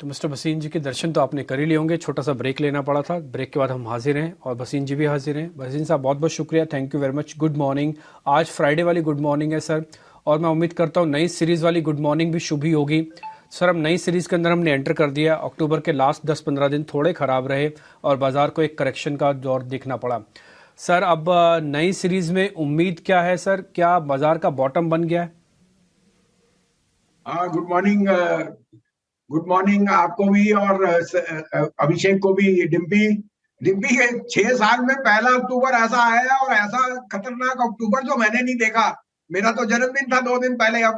तो मिस्टर भसीन जी के दर्शन तो आपने कर ही लिए होंगे, छोटा सा ब्रेक लेना पड़ा था, ब्रेक के बाद हम हाजिर हैं और भसीन जी भी हाजिर हैं। भसीन साहब बहुत बहुत शुक्रिया, thank you very much. Good morning. आज फ्राइडे वाली गुड मॉर्निंग है सर, और मैं उम्मीद करता हूँ नई सीरीज़ वाली गुड मॉर्निंग भी शुभ ही होगी। सर अब नई सीरीज़ के अंदर हमने एंटर कर दिया। अक्टूबर के लास्ट 10-15 दिन थोड़े ख़राब रहे और बाज़ार को एक करेक्शन का दौर देखना पड़ा। सर अब नई सीरीज़ में उम्मीद क्या है सर, क्या बाज़ार का बॉटम बन गया है? Good morning. गुड मॉर्निंग आपको भी और अभिषेक को भी। डिम्पी डिम्पी के 6 साल में पहला अक्टूबर ऐसा आया और ऐसा खतरनाक अक्टूबर जो मैंने नहीं देखा। मेरा तो जन्मदिन था 2 दिन पहले। अब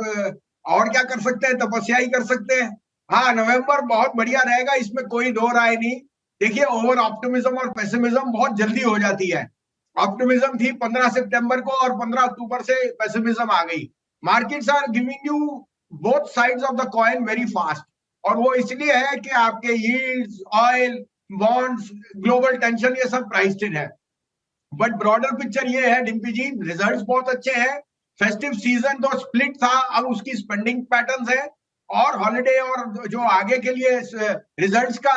और क्या कर सकते हैं, तपस्या ही कर सकते हैं। हाँ, नवंबर बहुत बढ़िया रहेगा, इसमें कोई दो राय नहीं। देखिए, ओवर ऑप्टिमिज्म और पेसिमिज्म बहुत जल्दी हो जाती है। ऑप्टिमिज्म थी 15 सितंबर को और 15 अक्टूबर से पेसिमिज्म आ गई। Markets are giving you both sides of the coin very fast, और वो इसलिए है कि आपके yields, oil, bonds, global tension, ये सब प्राइस्ड इन है। बट ब्रॉडर पिक्चर ये है डिम्पी जी, रिजल्ट्स बहुत अच्छे हैं। फेस्टिव सीजन तो स्प्लिट था, अब उसकी स्पेंडिंग पैटर्न्स है, और हॉलिडे और जो आगे के लिए रिजल्ट्स का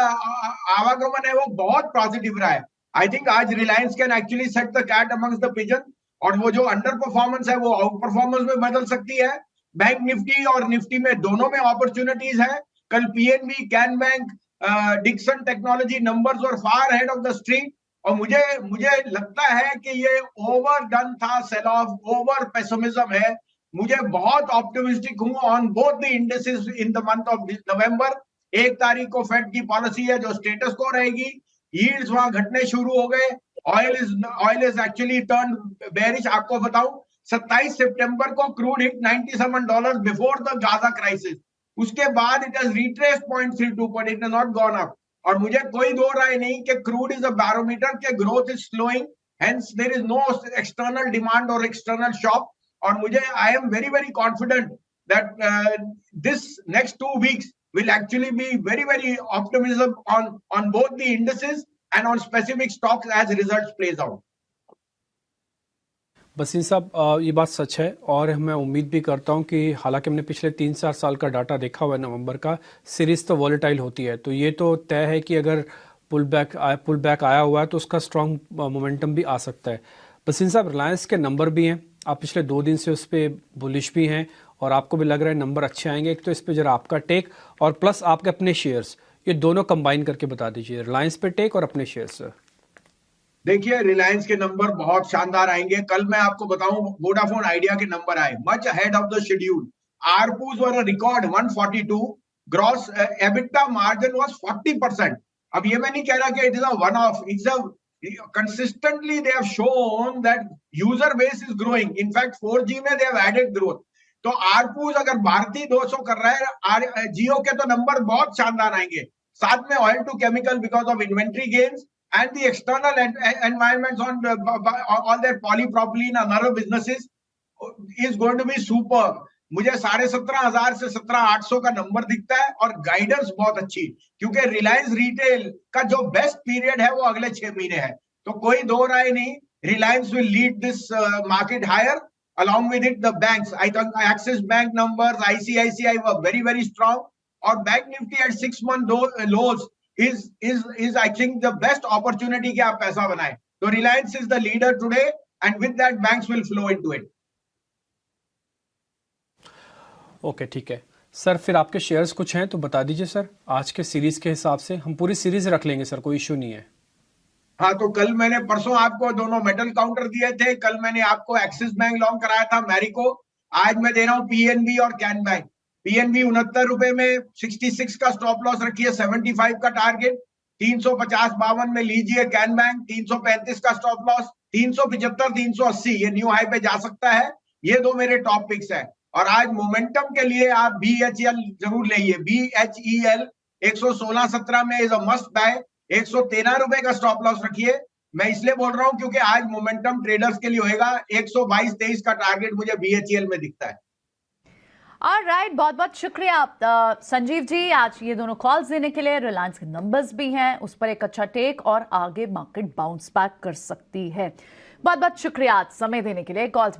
आवागमन है वो बहुत पॉजिटिव रहा है। आई थिंक आज Reliance can actually set the cat amongst the pigeon, और वो जो अंडर परफॉर्मेंस है वो आउट परफॉर्मेंस में बदल सकती है। बैंक निफ्टी और निफ्टी में दोनों में अपॉर्चुनिटीज है। कल PNB, can bank, Dixon technology numbers और far head of the street, और मुझे मुझे लगता है कि ये ओवर डन था, सेल ऑफ, ओवर पेसिमिज्म है। मुझे बहुत ऑप्टिमिस्टिक हूं on both the indices in the month of November. 1 तारीख को फेड की पॉलिसी है जो स्टेटस को रहेगी। यील्ड्स वहां घटने शुरू हो गए। Oil is actually turn bearish. आपको बताऊं, 27 सितंबर को crude hit $97 before the Gaza crisis. उसके बाद it has retraced 0.32, but it has not gone up. और मुझे कोई दो राय नहीं कि क्रूड इज अ बैरोमीटर के growth is slowing, hence there is no external demand और एक्सटर्नल शॉक। और मुझे I am very very confident that this next 2 weeks will actually be very very optimism on both the indices and on specific stocks as results plays out. बसीन साहब ये बात सच है, और मैं उम्मीद भी करता हूं कि हालांकि हमने पिछले 3-4 साल का डाटा देखा हुआ है नवंबर का, सीरीज तो वॉलेटाइल होती है, तो ये तो तय है कि अगर पुल बैक आया हुआ है तो उसका स्ट्रांग मोमेंटम भी आ सकता है। बसीन साहब रिलायंस के नंबर भी हैं, आप पिछले 2 दिन से उस पर बुलिश भी हैं और आपको भी लग रहा है नंबर अच्छे आएंगे। एक तो इस पर जरा आपका टेक और प्लस आपके अपने शेयर्स, ये दोनों कंबाइन करके बता दीजिए, रिलायंस पे टेक और अपने शेयर्स। देखिए, रिलायंस के नंबर बहुत शानदार आएंगे। कल मैं आपको बताऊं, वोडाफोन आइडिया के नंबर आए much ahead of the schedule. ARPUs were a record 142, gross EBITDA margin was 40%। अब ये मैं नहीं कह रहा कि it is a one off, it's a consistently they have shown that user base is growing. In fact 4G में they have added growth. तो आरपूस अगर भारतीय 200 कर रहा है, जियो के तो नंबर बहुत शानदार आएंगे। साथ में oil to chemical because of inventory gains and the external environments on all their polypropylene and other businesses is going to be superb. मुझे 17,500 से 17,800 का नंबर दिखता है, और गाइडेंस बहुत अच्छी, क्योंकि रिलायंस रिटेल का जो बेस्ट पीरियड है वो अगले 6 महीने है। तो कोई दो राय नहीं, Reliance will lead this market higher, along with it the banks. I think Axis Bank numbers, ICICI were very very strong, और bank Nifty at 6-month lows is I think the best opportunity कि आप पैसा बनाए। तो Reliance is the leader today, and with that banks will flow into it. Okay ठीक है sir, फिर आपके शेयर्स कुछ हैं तो बता दीजिए सर। आज के सीरीज के हिसाब से हम पूरी सीरीज रख लेंगे सर, कोई इशू नहीं है। हाँ, तो कल मैंने, परसों आपको दोनों मेटल काउंटर दिए थे। कल मैंने आपको एक्सिस बैंक लॉन्ग कराया था, मैरिको। आज मैं दे रहा हूँ पीएनबी और कैन बैंक। पीएनबी 69 रुपए में 66 का स्टॉप लॉस रखिए, 75 का टारगेट। 350-52 में लीजिए कैन बैंक, 335 का स्टॉप लॉस। 375, 380 ये न्यू हाई पे जा सकता है। ये दो मेरे टॉप पिक्स है। और आज मोमेंटम के लिए आप BHEL जरूर लेइए। BHEL 116-17 में इज अ मस्ट बाय। 113 रुपए का स्टॉप लॉस रखिए। मैं इसलिए बोल रहा हूं क्योंकि आज मोमेंटम ट्रेडर्स के लिए होएगा। 122-23 का टारगेट मुझे BHEL में दिखता है। ऑलराइट, बहुत बहुत शुक्रिया संजीव जी, आज ये दोनों कॉल्स देने के लिए। रिलायंस के नंबर्स भी हैं, उस पर एक अच्छा टेक, और आगे मार्केट बाउंस बैक कर सकती है। बहुत बहुत शुक्रिया आज समय देने के लिए, कॉल्स